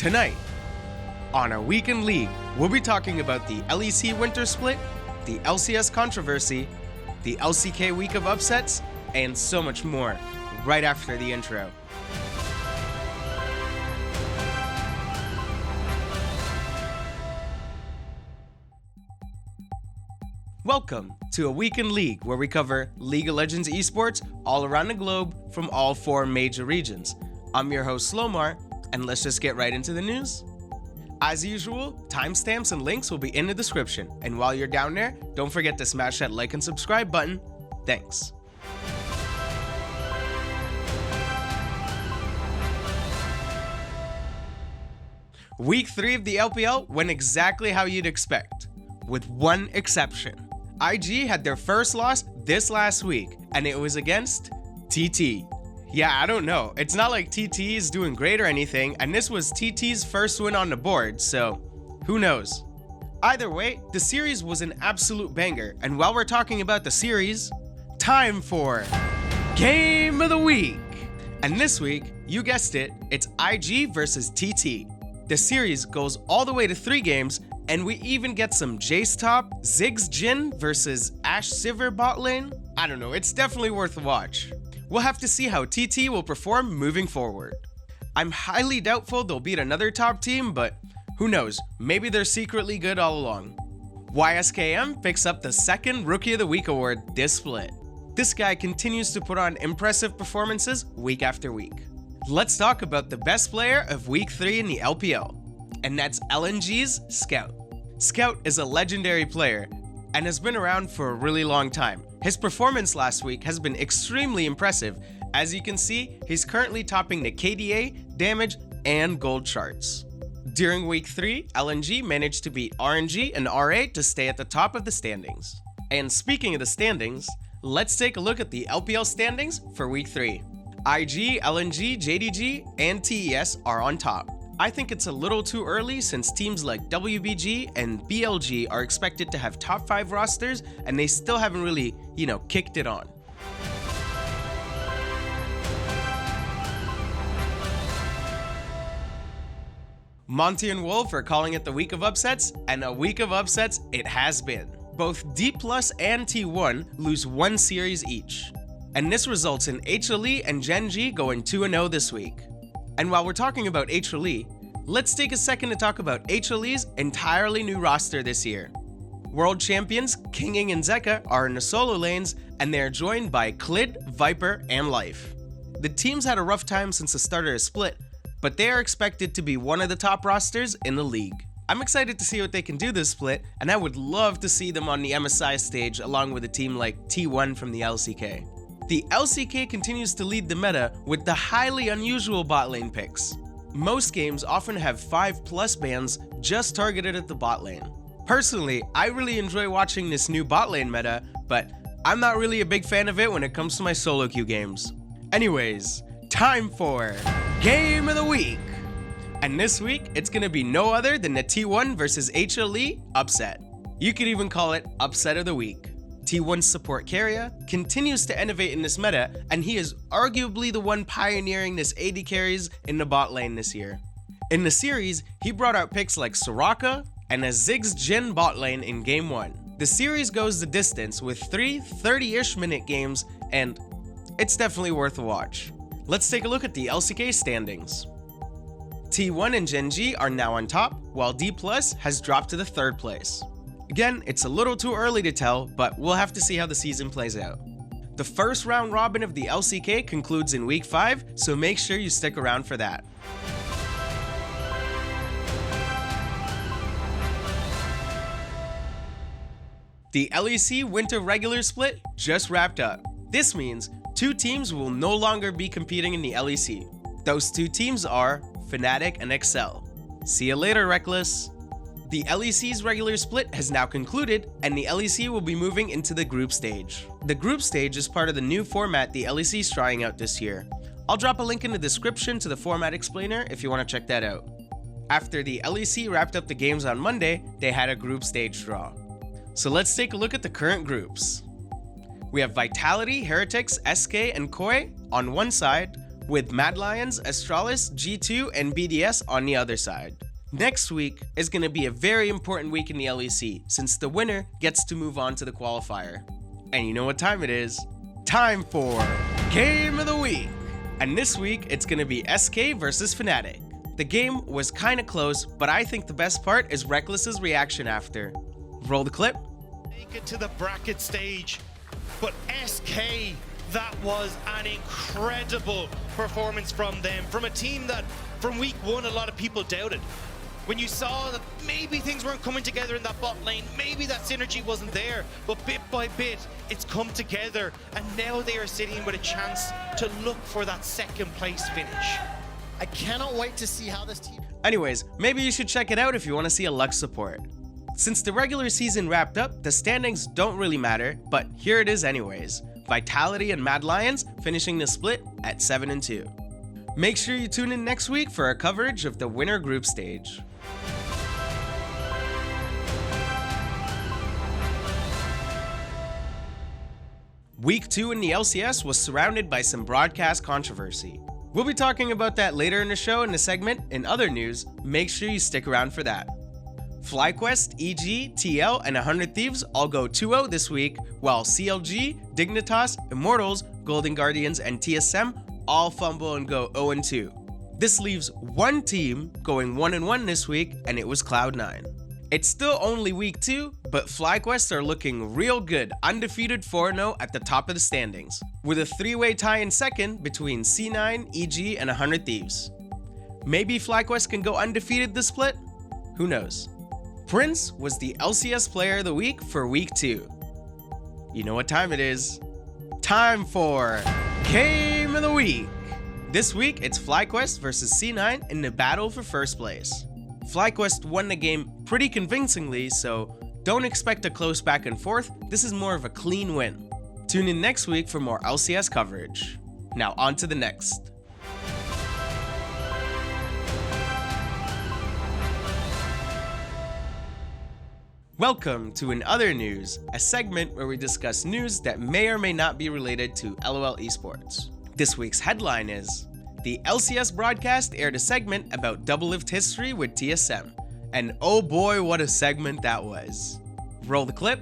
Tonight, on our Weekend League, we'll be talking about the LEC Winter Split, the LCS Controversy, the LCK Week of Upsets, and so much more, right after the intro. Welcome to a Weekend League where we cover League of Legends esports all around the globe from all 4 major regions. I'm your host Slomar, and let's just get right into the news. As usual, timestamps and links will be in the description, and while you're down there, don't forget to smash that like and subscribe button. Thanks. Week 3 of the LPL went exactly how you'd expect, with one exception. IG had their first loss this last week, and it was against TT. Yeah, I don't know. It's not like TT is doing great or anything, and this was TT's first win on the board, so who knows? Either way, the series was an absolute banger, and while we're talking about the series, time for Game of the Week! And this week, you guessed it, it's IG versus TT. The series goes all the way to 3 games, and we even get some Jace top, Ziggs Jhin versus Ashe Sivir bot lane. I don't know, it's definitely worth a watch. We'll have to see how TT will perform moving forward. I'm highly doubtful they'll beat another top team, but who knows, maybe they're secretly good all along. YSKM picks up the 2nd Rookie of the Week award this split. This guy continues to put on impressive performances week after week. Let's talk about the best player of week 3 in the LPL, and that's LNG's Scout. Scout is a legendary player and has been around for a really long time. His performance last week has been extremely impressive. As you can see, he's currently topping the KDA, damage, and gold charts. During week 3, LNG managed to beat RNG and RA to stay at the top of the standings. And speaking of the standings, let's take a look at the LPL standings for week 3. IG, LNG, JDG, and TES are on top. I think it's a little too early since teams like WBG and BLG are expected to have top 5 rosters and they still haven't really, kicked it on. Monty and Wolf are calling it the week of upsets, and a week of upsets it has been. Both D+ and T1 lose 1 series each, and this results in HLE and Gen G going 2-0 this week. And while we're talking about HLE, let's take a second to talk about HLE's entirely new roster this year. World champions Kinging and Zeka are in the solo lanes, and they are joined by Clid, Viper, and Life. The teams had a rough time since the start of the split, but they are expected to be one of the top rosters in the league. I'm excited to see what they can do this split, and I would love to see them on the MSI stage along with a team like T1 from the LCK. The LCK continues to lead the meta with the highly unusual bot lane picks. Most games often have 5+ bans just targeted at the bot lane. Personally, I really enjoy watching this new bot lane meta, but I'm not really a big fan of it when it comes to my solo queue games. Anyways, time for Game of the Week! And this week, it's gonna be no other than the T1 versus HLE upset. You could even call it Upset of the Week. T1's support carrier continues to innovate in this meta, and he is arguably the one pioneering this AD carries in the bot lane this year. In the series, he brought out picks like Soraka and a Ziggs Jhin bot lane in Game 1. The series goes the distance with 3 30-ish minute games, and it's definitely worth a watch. Let's take a look at the LCK standings. T1 and Gen G are now on top, while D+ has dropped to the 3rd place. Again, it's a little too early to tell, but we'll have to see how the season plays out. The first round robin of the LCK concludes in week 5, so make sure you stick around for that. The LEC Winter Regular Split just wrapped up. This means 2 teams will no longer be competing in the LEC. Those 2 teams are Fnatic and Excel. See you later, Reckless. The LEC's regular split has now concluded, and the LEC will be moving into the group stage. The group stage is part of the new format the LEC is trying out this year. I'll drop a link in the description to the format explainer if you want to check that out. After the LEC wrapped up the games on Monday, they had a group stage draw. So let's take a look at the current groups. We have Vitality, Heretics, SK, and Koi on one side, with Mad Lions, Astralis, G2, and BDS on the other side. Next week is going to be a very important week in the LEC, since the winner gets to move on to the qualifier. And you know what time it is? Time for Game of the Week! And this week, it's going to be SK versus Fnatic. The game was kinda close, but I think the best part is Reckless's reaction after. Roll the clip. Make it to the bracket stage, but SK, that was an incredible performance from them, from a team that from week one a lot of people doubted. When you saw that maybe things weren't coming together in that bot lane, maybe that synergy wasn't there, but bit by bit it's come together, and now they are sitting with a chance to look for that second place finish. I cannot wait to see how this team... Anyways, maybe you should check it out if you want to see a Lux support. Since the regular season wrapped up, the standings don't really matter, but here it is anyways. Vitality and Mad Lions finishing the split at 7-2. Make sure you tune in next week for our coverage of the winner group stage. Week 2 in the LCS was surrounded by some broadcast controversy. We'll be talking about that later in the show in the segment. In other news, make sure you stick around for that. FlyQuest, EG, TL, and 100 Thieves all go 2-0 this week, while CLG, Dignitas, Immortals, Golden Guardians, and TSM all fumble and go 0-2. This leaves one team going 1-1 this week, and it was Cloud9. It's still only week 2, but FlyQuest are looking real good, undefeated 4-0 at the top of the standings, with a 3-way tie in second between C9, EG, and 100 Thieves. Maybe FlyQuest can go undefeated this split? Who knows? Prince was the LCS Player of the Week for week 2. You know what time it is? Time for Game of the Week! This week, it's FlyQuest versus C9 in the battle for first place. FlyQuest won the game pretty convincingly, so don't expect a close back and forth. This is more of a clean win. Tune in next week for more LCS coverage. Now on to the next. Welcome to In Other News, a segment where we discuss news that may or may not be related to LOL Esports. This week's headline is: the LCS broadcast aired a segment about Doublelift history with TSM. And oh boy, what a segment that was. Roll the clip.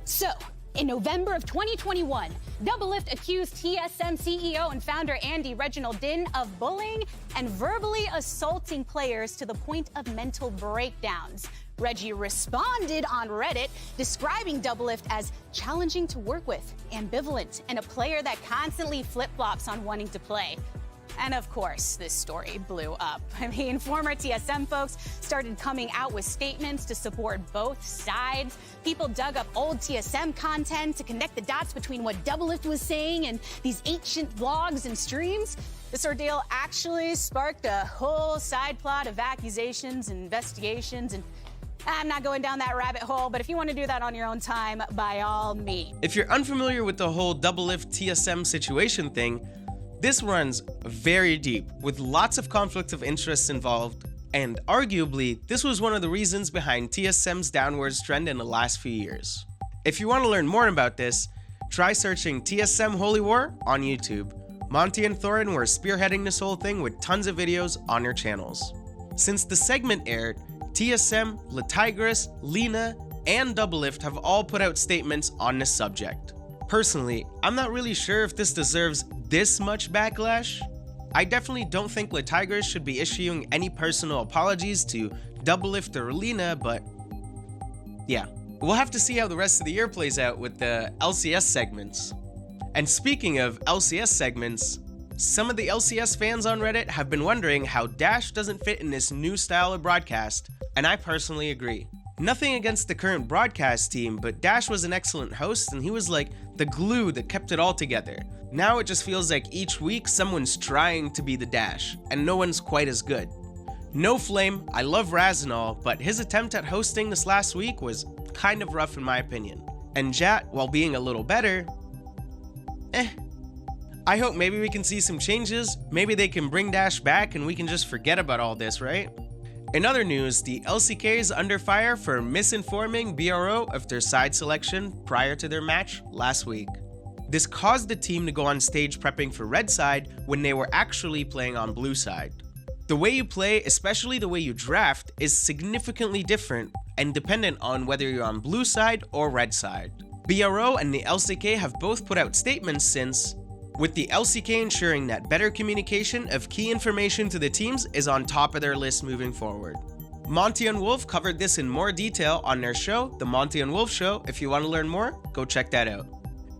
So, in November of 2021, Doublelift accused TSM CEO and founder Andy Reginald Din of bullying and verbally assaulting players to the point of mental breakdowns. Reggie responded on Reddit, describing Doublelift as challenging to work with, ambivalent, and a player that constantly flip-flops on wanting to play. And of course, this story blew up. I mean, former TSM folks started coming out with statements to support both sides. People dug up old TSM content to connect the dots between what Doublelift was saying and these ancient vlogs and streams. This ordeal actually sparked a whole side plot of accusations and investigations, and I'm not going down that rabbit hole, but if you want to do that on your own time, by all means. If you're unfamiliar with the whole Doublelift TSM situation thing, this runs very deep, with lots of conflicts of interests involved, and arguably, this was one of the reasons behind TSM's downwards trend in the last few years. If you want to learn more about this, try searching TSM Holy War on YouTube. Monty and Thorin were spearheading this whole thing with tons of videos on their channels. Since the segment aired, TSM, Letigris, Lina, and Doublelift have all put out statements on this subject. Personally, I'm not really sure if this deserves this much backlash. I definitely don't think Letigris should be issuing any personal apologies to Doublelift or Lina, but yeah, we'll have to see how the rest of the year plays out with the LCS segments. And speaking of LCS segments, some of the LCS fans on Reddit have been wondering how Dash doesn't fit in this new style of broadcast, and I personally agree. Nothing against the current broadcast team, but Dash was an excellent host and he was like the glue that kept it all together. Now it just feels like each week someone's trying to be the Dash, and no one's quite as good. No Flame, I love Raz and all, but his attempt at hosting this last week was kind of rough in my opinion. And Jat, while being a little better, I hope maybe we can see some changes, maybe they can bring Dash back and we can just forget about all this, right? In other news, the LCK is under fire for misinforming BRO of their side selection prior to their match last week. This caused the team to go on stage prepping for red side when they were actually playing on blue side. The way you play, especially the way you draft, is significantly different and dependent on whether you're on blue side or red side. BRO and the LCK have both put out statements since, with the LCK ensuring that better communication of key information to the teams is on top of their list moving forward. Monty and Wolf covered this in more detail on their show, The Monty and Wolf Show. If you want to learn more, go check that out.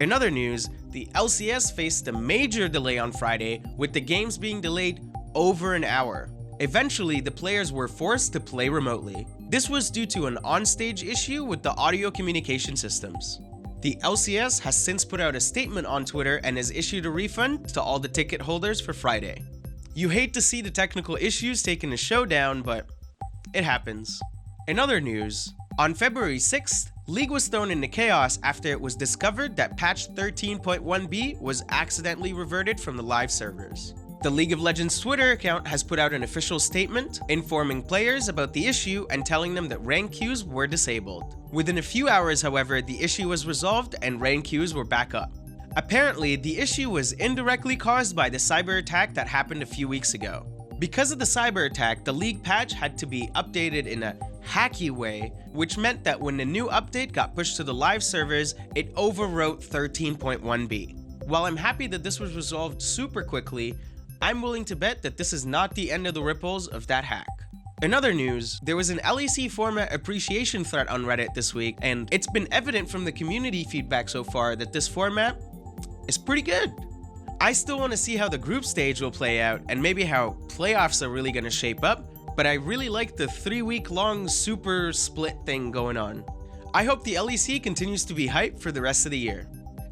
In other news, the LCS faced a major delay on Friday, with the games being delayed over an hour. Eventually, the players were forced to play remotely. This was due to an onstage issue with the audio communication systems. The LCS has since put out a statement on Twitter and has issued a refund to all the ticket holders for Friday. You hate to see the technical issues taking the show down, but it happens. In other news, on February 6th, League was thrown into chaos after it was discovered that patch 13.1b was accidentally reverted from the live servers. The League of Legends Twitter account has put out an official statement informing players about the issue and telling them that rank queues were disabled. Within a few hours, however, the issue was resolved and rank queues were back up. Apparently, the issue was indirectly caused by the cyber attack that happened a few weeks ago. Because of the cyber attack, the League patch had to be updated in a hacky way, which meant that when the new update got pushed to the live servers, it overwrote 13.1b. While I'm happy that this was resolved super quickly, I'm willing to bet that this is not the end of the ripples of that hack. In other news, there was an LEC Format appreciation thread on Reddit this week, and it's been evident from the community feedback so far that this format is pretty good. I still want to see how the group stage will play out and maybe how playoffs are really going to shape up, but I really like the 3-week-long super split thing going on. I hope the LEC continues to be hyped for the rest of the year.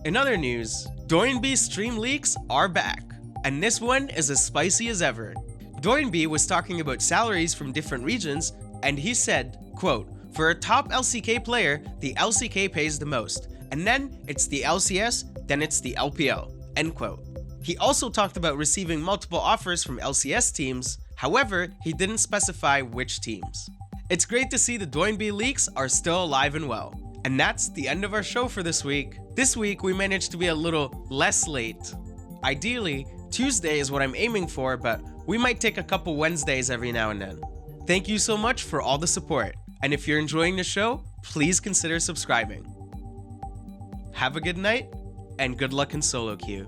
In other news, DoinB stream leaks are back, and this one is as spicy as ever. DoinB was talking about salaries from different regions, and he said, quote, "For a top LCK player, the LCK pays the most, and then it's the LCS, then it's the LPL," end quote. He also talked about receiving multiple offers from LCS teams, however, he didn't specify which teams. It's great to see the DoinB leaks are still alive and well. And that's the end of our show for this week. This week, we managed to be a little less late. Ideally, Tuesday is what I'm aiming for, but we might take a couple Wednesdays every now and then. Thank you so much for all the support. And if you're enjoying the show, please consider subscribing. Have a good night, and good luck in solo queue.